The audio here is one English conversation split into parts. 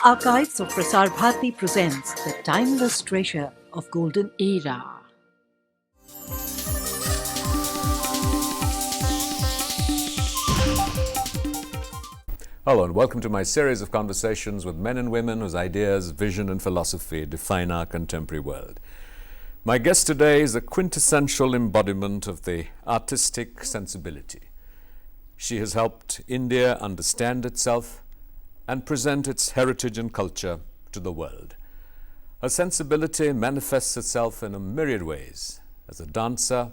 Archives of Prasar Bharati presents the timeless treasure of golden era. Hello and welcome to my series of conversations with men and women whose ideas, vision and philosophy define our contemporary world. My guest today is a quintessential embodiment of the artistic sensibility. She has helped India understand itself and present its heritage and culture to the world. Her sensibility manifests itself in a myriad ways as a dancer,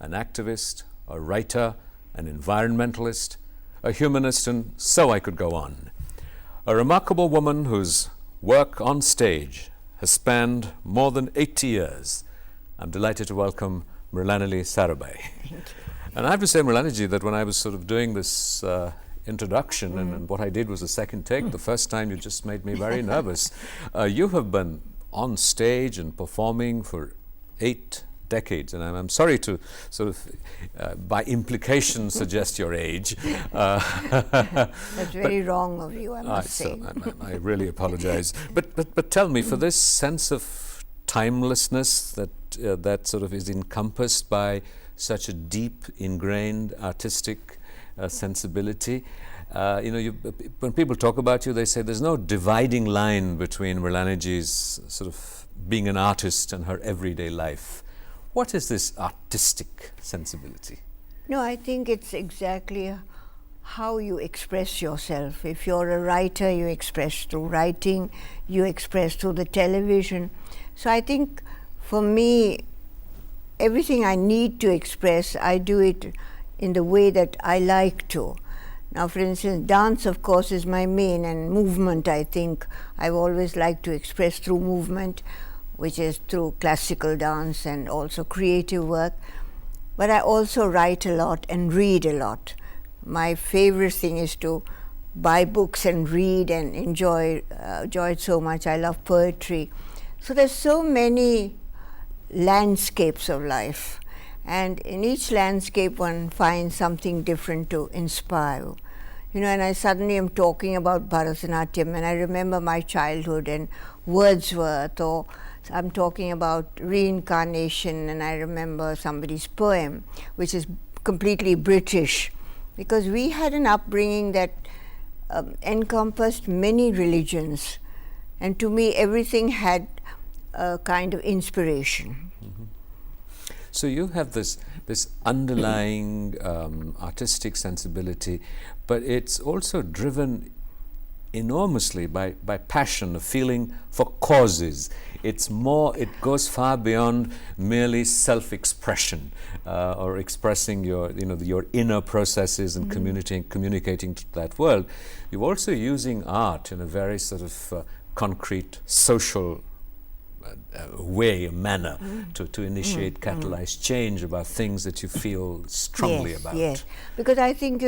an activist, a writer, an environmentalist, a humanist, and so I could go on. A remarkable woman whose work on stage has spanned more than 80 years. I'm delighted to welcome Mrinalini Sarabhai. And I have to say, Mrinalini, that when I was sort of doing this introduction and what I did was a second take, the first time you just made me very nervous. You have been on stage and performing for 8 decades, and I'm sorry to sort of by implication suggest your age. That's very wrong of you, I must say. I really apologize. But tell me, for this sense of timelessness that sort of is encompassed by such a deep, ingrained artistic sensibility, when people talk about you, they say there's no dividing line between Mrinalini's sort of being an artist and her everyday life. What is this artistic sensibility? No, I think it's exactly how you express yourself. If you're a writer, you express through writing, you express through the television. So I think for me, everything I need to express, I do it in the way that I like to. Now, for instance, dance, of course, is my main, and movement, I think I've always liked to express through movement, which is through classical dance and also creative work. But I also write a lot and read a lot. My favorite thing is to buy books and read and enjoy it so much. I love poetry. So there's so many landscapes of life. And in each landscape, one finds something different to inspire. And I suddenly am talking about Bharatnatyam, and I remember my childhood and Wordsworth, or I'm talking about reincarnation, and I remember somebody's poem, which is completely British, because we had an upbringing that encompassed many religions, and to me, everything had a kind of inspiration. Mm-hmm. So you have this underlying artistic sensibility, but it's also driven enormously by passion, a feeling for causes. It goes far beyond merely self-expression or expressing your inner processes and communicating to that world. You're also using art in a very sort of concrete social way, a manner to initiate, catalyze change about things that you feel strongly about. Yes, because I think,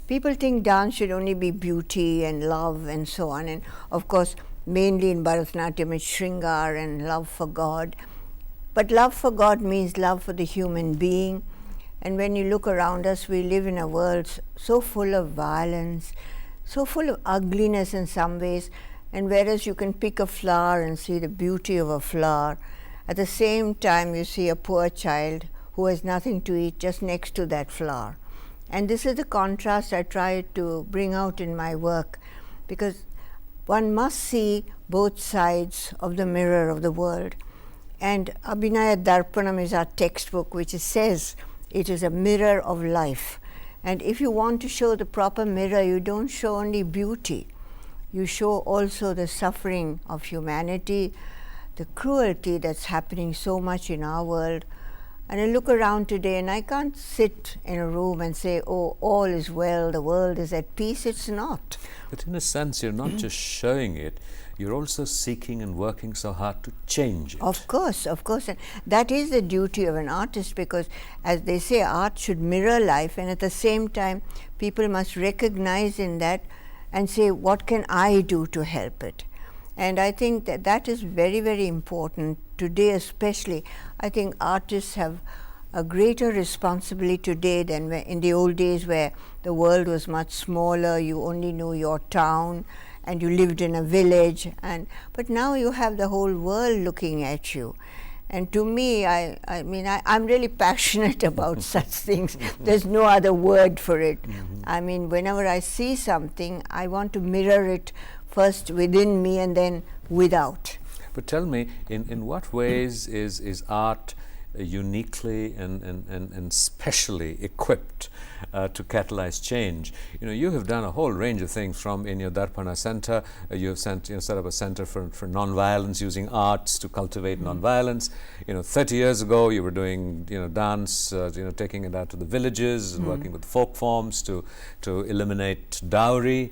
people think dance should only be beauty and love and so on. And of course, mainly in Bharatnatyam, it's Shringar and love for God. But love for God means love for the human being. And when you look around us, we live in a world so full of violence, so full of ugliness in some ways. And whereas you can pick a flower and see the beauty of a flower, at the same time you see a poor child who has nothing to eat just next to that flower. And this is the contrast I try to bring out in my work, because one must see both sides of the mirror of the world. And Abhinaya Darpanam is our textbook, which says it is a mirror of life. And if you want to show the proper mirror, you don't show only beauty. You show also the suffering of humanity, the cruelty that's happening so much in our world. And I look around today and I can't sit in a room and say, oh, all is well, the world is at peace. It's not. But in a sense, you're not just showing it, you're also seeking and working so hard to change it. Of course. And that is the duty of an artist, because as they say, art should mirror life, and at the same time, people must recognize in that and say, what can I do to help it? And I think that is very, very important today, especially. I think artists have a greater responsibility today than in the old days, where the world was much smaller, you only knew your town, and you lived in a village, but now you have the whole world looking at you. And to me, I'm really passionate about such things. There's no other word for it. I mean, whenever I see something, I want to mirror it first within me and then without. But tell me, in what ways is art uniquely and specially equipped to catalyze change? You know, you have done a whole range of things. From in your Darpana Center, you have set up a center for non-violence, using arts to cultivate non-violence. You know, 30 years ago, you were doing dance, taking it out to the villages and working with folk forms to eliminate dowry.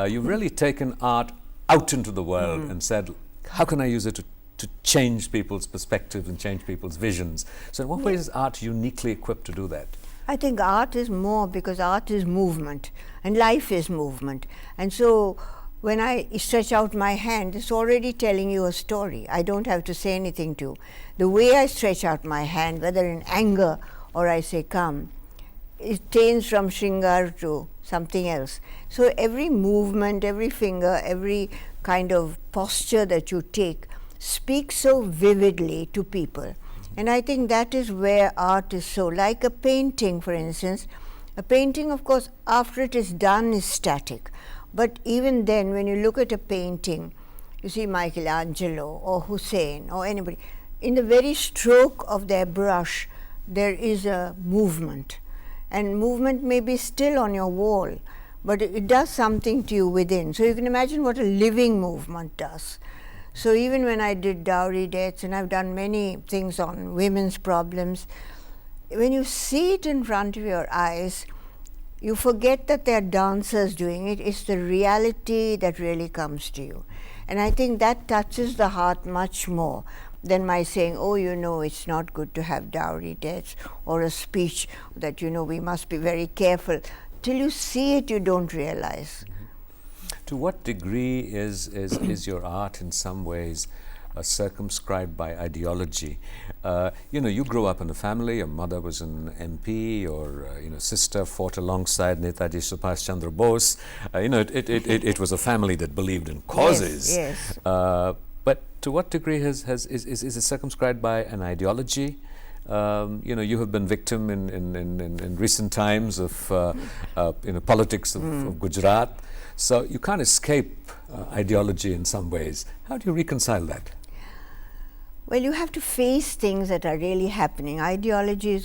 You've really taken art out into the world and said, how can I use it to change people's perspectives and change people's visions? So in what ways is art uniquely equipped to do that? I think art is more, because art is movement and life is movement. And so when I stretch out my hand, it's already telling you a story. I don't have to say anything to. The way I stretch out my hand, whether in anger or I say come, it changes from shringar to something else. So every movement, every finger, every kind of posture that you take speaks so vividly to people. And I think that is where art is so, like a painting, for instance. A painting, of course, after it is done is static. But even then, when you look at a painting, you see Michelangelo or Hussein or anybody, in the very stroke of their brush, there is a movement. And movement may be still on your wall, but it does something to you within. So you can imagine what a living movement does. So even when I did dowry deaths, and I've done many things on women's problems, when you see it in front of your eyes, you forget that there are dancers doing it. It's the reality that really comes to you. And I think that touches the heart much more than my saying, oh, it's not good to have dowry deaths, or a speech that, we must be very careful. Till you see it, you don't realize. To what degree is your art in some ways circumscribed by ideology? You grew up in a family. Your mother was an MP. Your sister fought alongside Netaji Subhash Chandra Bose. It was a family that believed in causes. Yes. But to what degree is it circumscribed by an ideology? You have been victim in recent times of politics of Gujarat. So you can't escape ideology in some ways. How do you reconcile that? Well, you have to face things that are really happening. Ideology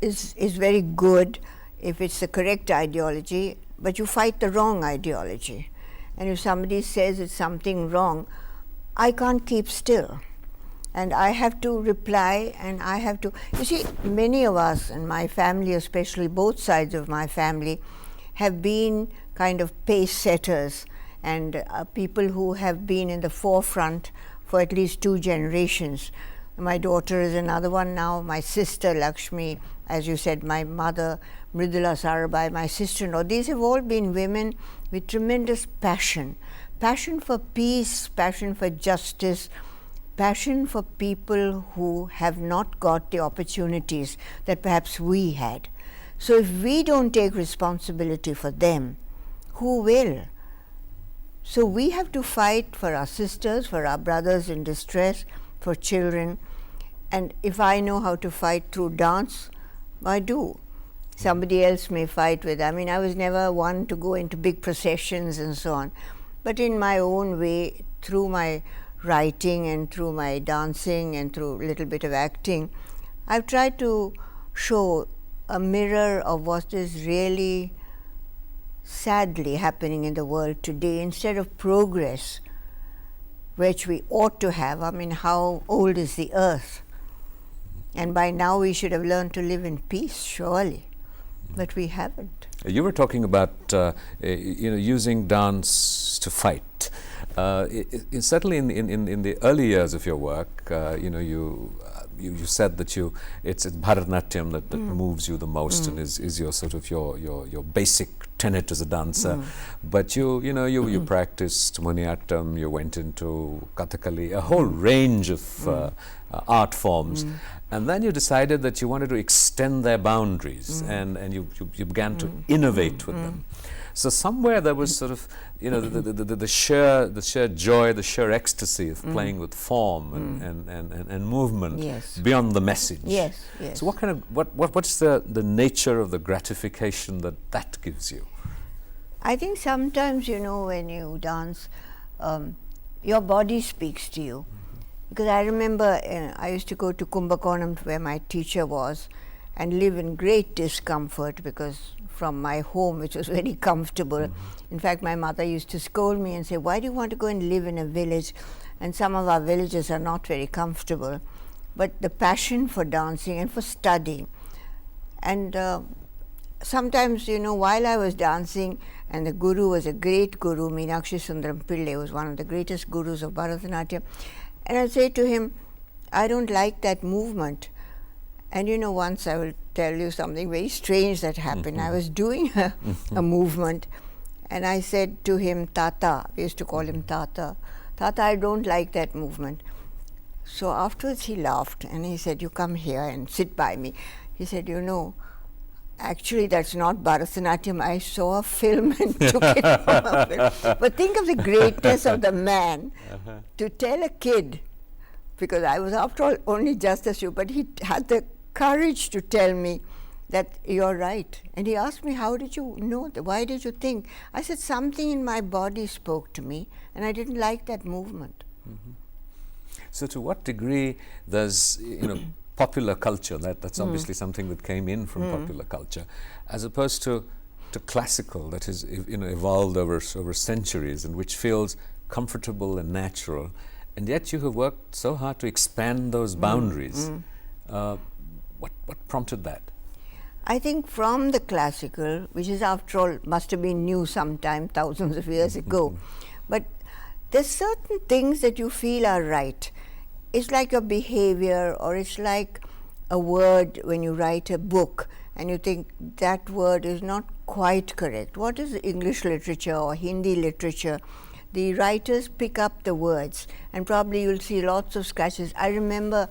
is very good if it's the correct ideology, but you fight the wrong ideology. And if somebody says it's something wrong, I can't keep still. And I have to reply, and I have to... You see, many of us, and my family especially, both sides of my family, have been kind of pace setters and people who have been in the forefront for at least 2 generations. My daughter is another one now, my sister Lakshmi, as you said, my mother Mrinalini Sarabhai, my sister-in-law. These have all been women with tremendous passion for peace, passion for justice, passion for people who have not got the opportunities that perhaps we had. So if we don't take responsibility for them, who will? So we have to fight for our sisters, for our brothers in distress, for children. And if I know how to fight through dance, I do. Somebody else may fight with. I was never one to go into big processions and so on. But in my own way, through my writing and through my dancing and through a little bit of acting, I've tried to show a mirror of what is really sadly happening in the world today. Instead of progress, which we ought to have, how old is the earth? And by now we should have learned to live in peace, surely. But we haven't. You were talking about using dance to fight. Certainly in the early years of your work, you said that it's Bharatnatyam that moves you the most and is your sort of your basic tenet as a dancer. But you practiced Mohiniattam, you went into Kathakali, a whole range of art forms. And then you decided that you wanted to extend their boundaries and you began to innovate with them. So somewhere there was sort of, you know, the sheer joy, the sheer ecstasy of playing with form and movement beyond the message. Yes, yes. So what's the nature of the gratification that gives you? I think sometimes, you know, when you dance, your body speaks to you. Because I remember I used to go to Kumbakonam where my teacher was and live in great discomfort because from my home, which was very comfortable. In fact, my mother used to scold me and say, why do you want to go and live in a village? And some of our villages are not very comfortable. But the passion for dancing and for studying. And sometimes, you know, while I was dancing, and the guru was a great guru, Meenakshi Sundaram Pillai was one of the greatest gurus of Bharatnatyam. And I'd say to him, I don't like that movement. And you know, once I will tell you something very strange that happened. I was doing a movement and I said to him, Tata, we used to call him Tata, Tata, I don't like that movement. So afterwards he laughed and he said, you come here and sit by me. He said, you know, actually that's not Bharatanatyam. I saw a film and took it from a film. But think of the greatness of the man to tell a kid, because I was after all only just as you, but he had the courage to tell me that you're right. And he asked me, how did you know that? Why did you think? I said, something in my body spoke to me and I didn't like that movement. So to what degree does, you know, popular culture, that's obviously something that came in from popular culture, as opposed to classical, that is, you know, evolved over centuries and which feels comfortable and natural, and yet you have worked so hard to expand those boundaries. What prompted that? I think from the classical, which is after all must have been new sometime thousands of years ago, but there's certain things that you feel are right. It's like your behavior, or it's like a word when you write a book and you think that word is not quite correct. What is English literature or Hindi literature? The writers pick up the words and probably you'll see lots of scratches. I remember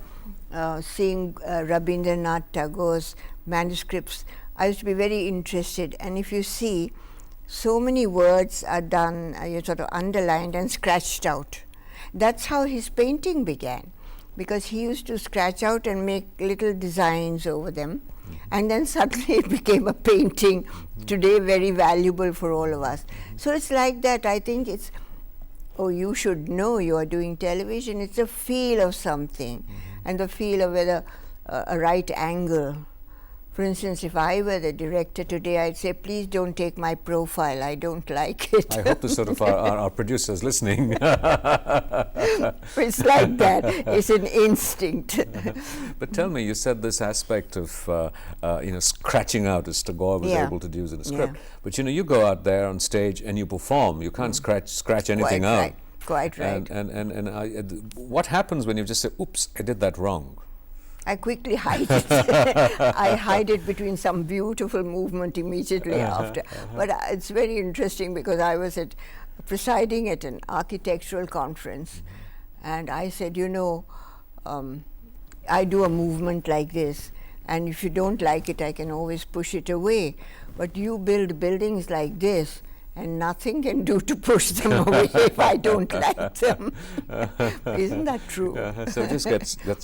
seeing Rabindranath Tagore's manuscripts. I used to be very interested, and if you see, so many words are done, sort of underlined and scratched out. That's how his painting began, because he used to scratch out and make little designs over them, and then suddenly it became a painting, today very valuable for all of us. So it's like that. I think it's, oh, you should know you are doing television. It's a feel of something, and the feel of whether a right angle. For instance, if I were the director today, I'd say, please don't take my profile. I don't like it. I hope the sort of our producers listening. It's like that. It's an instinct. But tell me, you said this aspect of you know, scratching out, as Tagore was able to do in a script. But you know, you go out there on stage and you perform. You can't scratch anything out. Right. Quite right. And what happens when you just say, oops, I did that wrong? I quickly hide it. I hide it between some beautiful movement immediately after. But it's very interesting because I was presiding at an architectural conference, and I said, you know, I do a movement like this, and if you don't like it, I can always push it away. But you build buildings like this, and nothing can do to push them away if I don't like them. Isn't that true? So it just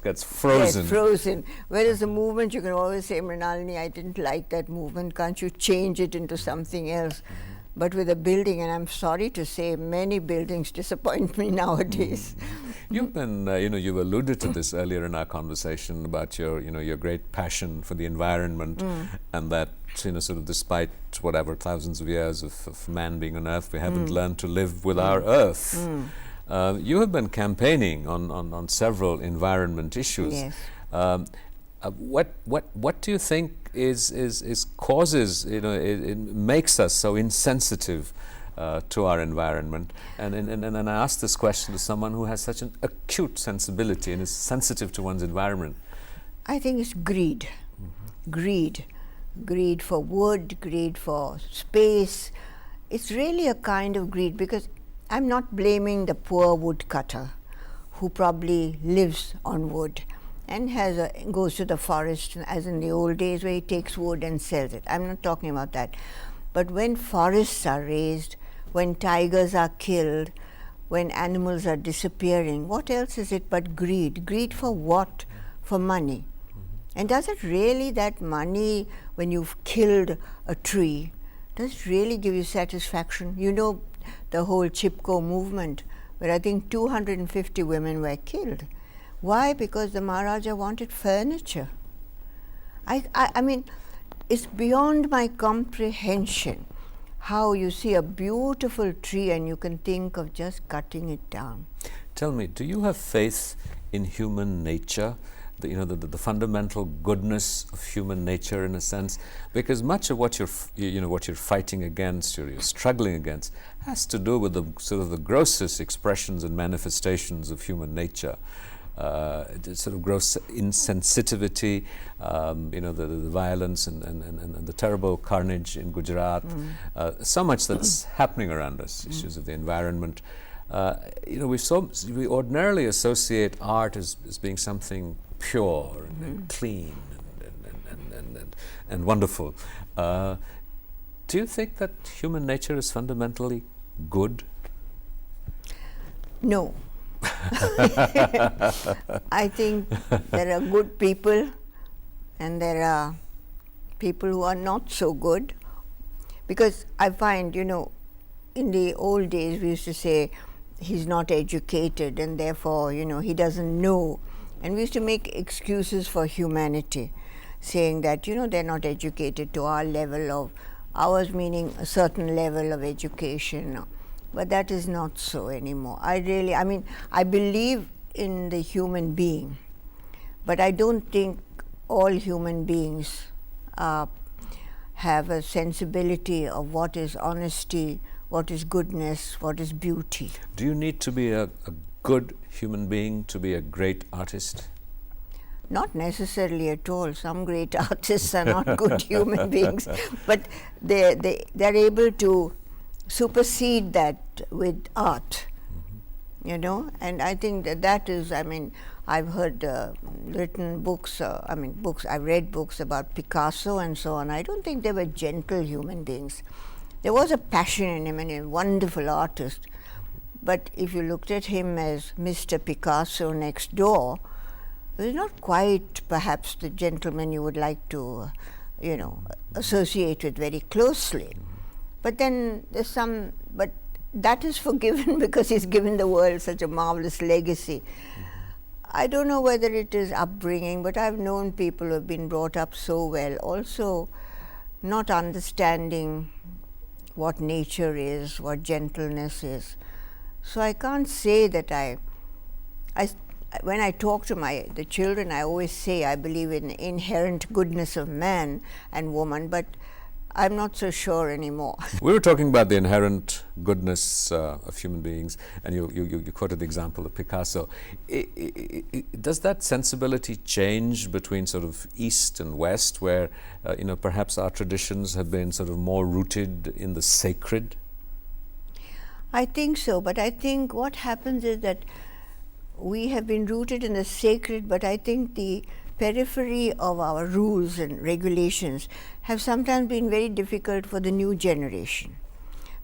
gets frozen. Yes, frozen. Whereas the movement, you can always say, Mrinalini, I didn't like that movement. Can't you change it into something else? But with a building, and I'm sorry to say, many buildings disappoint me nowadays. You've been, you know, you alluded to this earlier in our conversation about your, you know, your great passion for the environment, and that, you know, sort of despite whatever thousands of years of man being on Earth, we haven't learned to live with our Earth. You have been campaigning on several environment issues. Yes. What do you think is causes, you know, it makes us so insensitive to our environment? And I ask this question to someone who has such an acute sensibility and is sensitive to one's environment. I think it's greed. Greed for wood, greed for space. It's really a kind of greed, because I'm not blaming the poor woodcutter who probably lives on wood and goes to the forest as in the old days where he takes wood and sells it. I'm not talking about that. But when forests are razed, when tigers are killed, when animals are disappearing, what else is it but greed? Greed for what? For money. And does it really, that money, when you've killed a tree, does it really give you satisfaction? You know, the whole Chipko movement, where I think 250 women were killed. Why? Because the Maharaja wanted furniture. I mean, it's beyond my comprehension how you see a beautiful tree and you can think of just cutting it down. Tell me, do you have faith in human nature? The fundamental goodness of human nature, in a sense, because much of what you're fighting against, you're struggling against, has to do with the sort of the grossest expressions and manifestations of human nature. The sort of gross insensitivity, the violence and the terrible carnage in Gujarat, so much that's happening around us, issues of the environment. We ordinarily associate art as being something pure and clean and wonderful. Do you think that human nature is fundamentally good? No. I think there are good people and there are people who are not so good, because I find, in the old days we used to say he's not educated and therefore, he doesn't know. And we used to make excuses for humanity, saying that, they're not educated to our level of, ours meaning a certain level of education. But that is not so anymore. I believe in the human being, but I don't think all human beings have a sensibility of what is honesty, what is goodness, what is beauty. Do you need to be a good human being to be a great artist? Not necessarily at all. Some great artists are not good human beings, but they're able to supersede that with art, and I think that is, I've heard written books, I've read books about Picasso and so on. I don't think they were gentle human beings. There was a passion in him and a wonderful artist, but if you looked at him as Mr. Picasso next door, he was not quite perhaps the gentleman you would like to, associate with very closely. But then there's but that is forgiven because he's given the world such a marvelous legacy. I don't know whether it is upbringing, but I've known people who have been brought up so well, also not understanding what nature is, what gentleness is. So I can't say that when I talk to the children, I always say I believe in the inherent goodness of man and woman, but I'm not so sure anymore. We were talking about the inherent goodness of human beings, and you quoted the example of Picasso. Does that sensibility change between sort of East and West, where perhaps our traditions have been sort of more rooted in the sacred? I think so, but I think what happens is that we have been rooted in the sacred, but I think the periphery of our rules and regulations have sometimes been very difficult for the new generation,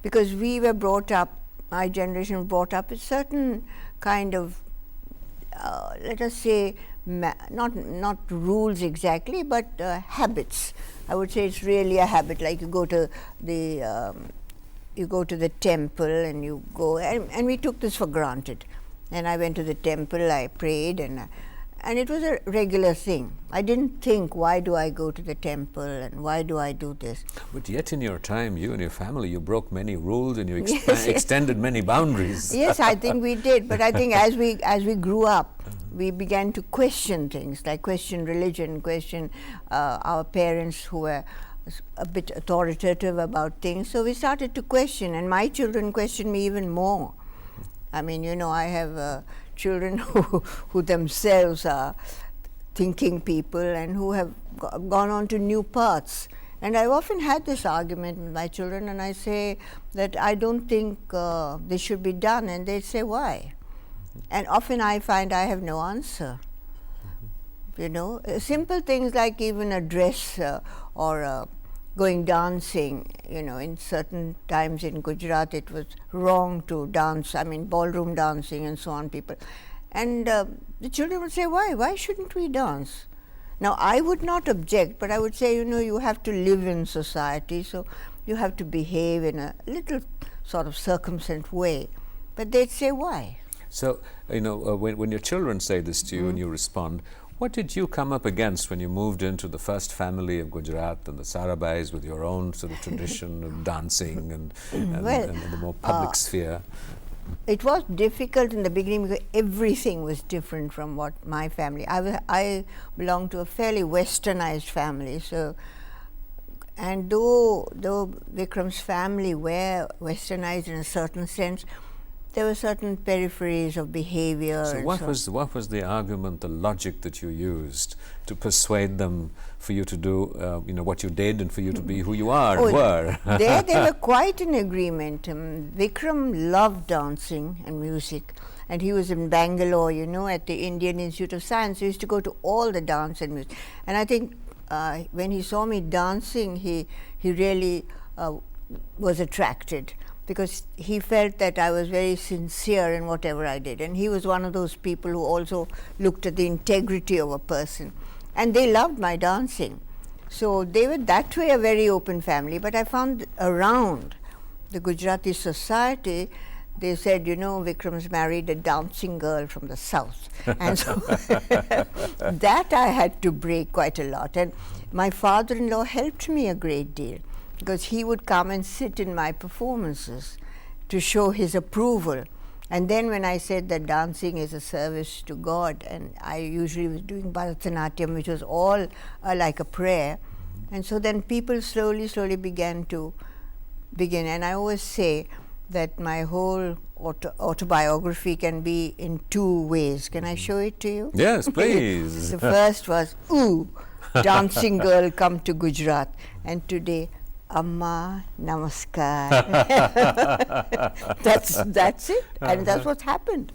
because we were brought up, my generation was brought up with certain kind of, let us say, not rules exactly, but habits. I would say it's really a habit, like you go to the temple and you go, and we took this for granted. And I went to the temple, I prayed, and it was a regular thing. I didn't think, why do I go to the temple and why do I do this? But yet in your time, you and your family, you broke many rules and you extended many boundaries. Yes, I think we did. But I think as we grew up, we began to question things, like question religion, question our parents who were a bit authoritative about things. So we started to question, and my children questioned me even more. I mean, I have children who themselves are thinking people and who have gone on to new paths. And I've often had this argument with my children, and I say that I don't think this should be done, and they say, why? And often I find I have no answer. Simple things like even a dress or going dancing. You know, in certain times in Gujarat, it was wrong to dance. I mean, ballroom dancing and so on. People, and the children would say, "Why? Why shouldn't we dance?" Now, I would not object, but I would say, you know, you have to live in society, so you have to behave in a little sort of circumspect way. But they'd say, "Why?" So, you know, when your children say this to you and you respond, what did you come up against when you moved into the first family of Gujarat and the Sarabhais with your own sort of tradition of dancing and the more public sphere? It was difficult in the beginning because everything was different from what my family. I belonged to a fairly westernized family, so, and though Vikram's family were westernized in a certain sense, there were certain peripheries of behavior. So what was the argument, the logic that you used to persuade them for you to do you know, what you did and for you to be who you are and were? They were quite in agreement. Vikram loved dancing and music, and he was in Bangalore, you know, at the Indian Institute of Science. He used to go to all the dance and music. And I think when he saw me dancing, he really was attracted, because he felt that I was very sincere in whatever I did. And he was one of those people who also looked at the integrity of a person. And they loved my dancing. So they were that way a very open family. But I found around the Gujarati society, they said, you know, Vikram's married a dancing girl from the south. And so that I had to break quite a lot. And my father-in-law helped me a great deal, because he would come and sit in my performances to show his approval. And then when I said that dancing is a service to God, and I usually was doing Bharatnatyam, which was all like a prayer, and so then people slowly began. And I always say that my whole autobiography can be in two ways. Can I show it to you? Yes, please. The first was, ooh, dancing girl come to Gujarat, and today, Amma Namaskar. That's it, and that's what happened.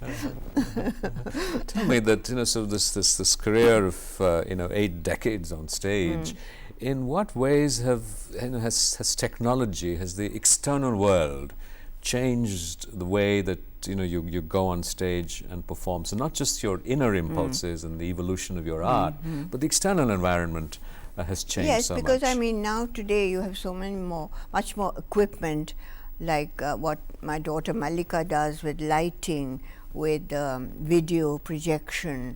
Tell me that, you know, so this career of 8 decades on stage, in what ways has technology, has the external world changed the way that you go on stage and perform? So not just your inner impulses and the evolution of your art, but the external environment has changed so much. Yes, because I mean, now today you have much more equipment, like what my daughter Malika does with lighting, with video projection,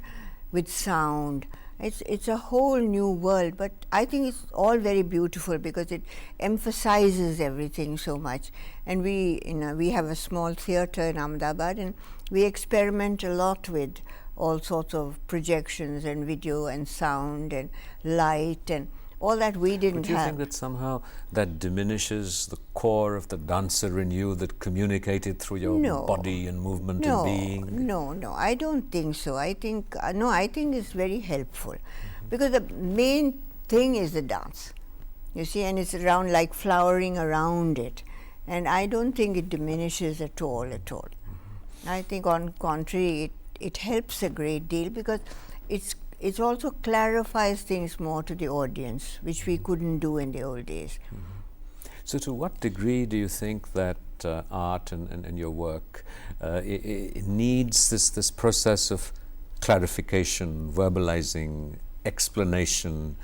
with sound. It's a whole new world, but I think it's all very beautiful because it emphasizes everything so much. And we have a small theater in Ahmedabad, and we experiment a lot with all sorts of projections and video and sound and light and all that we didn't have. But do you think that somehow that diminishes the core of the dancer in you that communicated through your body and movement and being? No, I don't think so. I think it's very helpful, because the main thing is the dance, you see, and it's around like flowering around it, and I don't think it diminishes at all. I think on contrary, it helps a great deal, because it also clarifies things more to the audience, which we couldn't do in the old days. So to what degree do you think that art and your work it needs this process of clarification, verbalizing, explanation,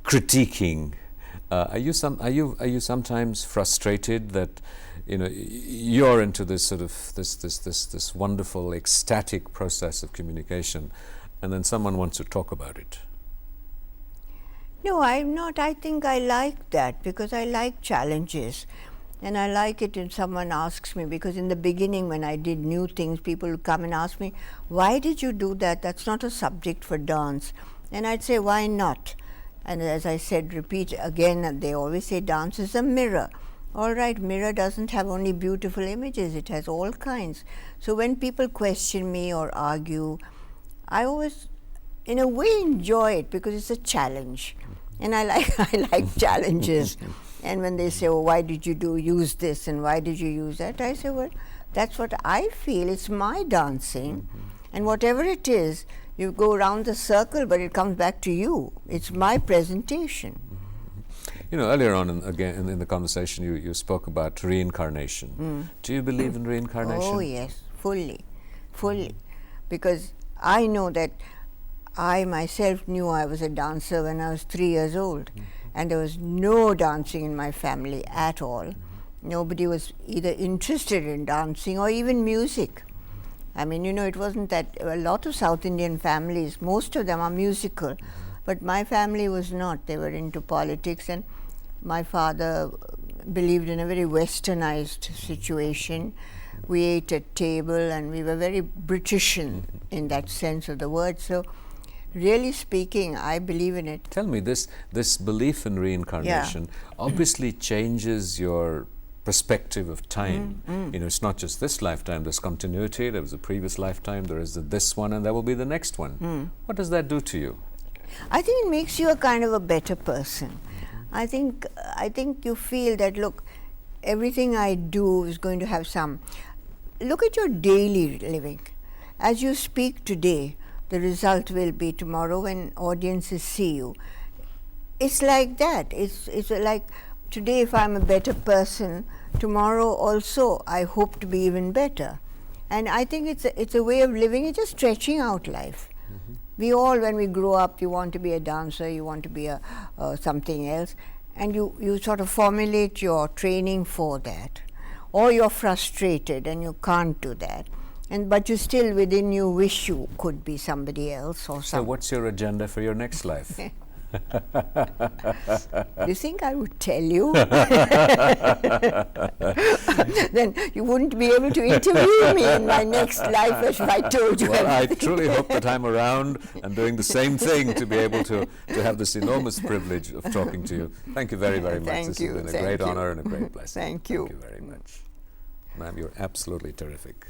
critiquing? Are you sometimes frustrated that you're into this sort of this wonderful ecstatic process of communication, and then someone wants to talk about it? No, I'm not. I think I like that, because I like challenges, and I like it when someone asks me, because in the beginning when I did new things, people would come and ask me, why did you do that? That's not a subject for dance. And I'd say, why not? And as I said, repeat again, they always say dance is a mirror. All right, mirror doesn't have only beautiful images, it has all kinds. So when people question me or argue, I always, in a way, enjoy it, because it's a challenge. And I like challenges. And when they say, oh, why did you use this and why did you use that? I say, well, that's what I feel. It's my dancing. And whatever it is, you go around the circle, but it comes back to you. It's my presentation. You know, earlier on in the conversation, you spoke about reincarnation. Do you believe in reincarnation? Oh yes, fully, fully, because I know that I myself knew I was a dancer when I was 3 years old, and there was no dancing in my family at all. Nobody was either interested in dancing or even music. I mean, you know, it wasn't that a lot of South Indian families, most of them are musical, but my family was not. They were into politics, and my father believed in a very westernized situation. We ate at table and we were very British in that sense of the word. So really speaking, I believe in it. Tell me, this belief in reincarnation obviously changes your perspective of time. You know, it's not just this lifetime, there's continuity, there was a previous lifetime, there is this one, and there will be the next one. What does that do to you? I think it makes you a kind of a better person. I think you feel that, look, everything I do is going to have some. Look at your daily living. As you speak today, the result will be tomorrow when audiences see you. It's like that. It's like today, if I'm a better person, tomorrow also I hope to be even better. And I think it's a way of living. It's just stretching out life. We all, when we grow up, you want to be a dancer, you want to be a something else, and you sort of formulate your training for that. Or you're frustrated and you can't do that. But you still, within you, wish you could be somebody else or something. So what's your agenda for your next life? Do you think I would tell you? Then you wouldn't be able to interview me in my next life if I told you. Well, I truly hope that I'm around and doing the same thing to be able to have this enormous privilege of talking to you. Thank you very, very much. Thank this you. has been a great honor and a great blessing. Thank you. Thank you very much. Ma'am, you're absolutely terrific.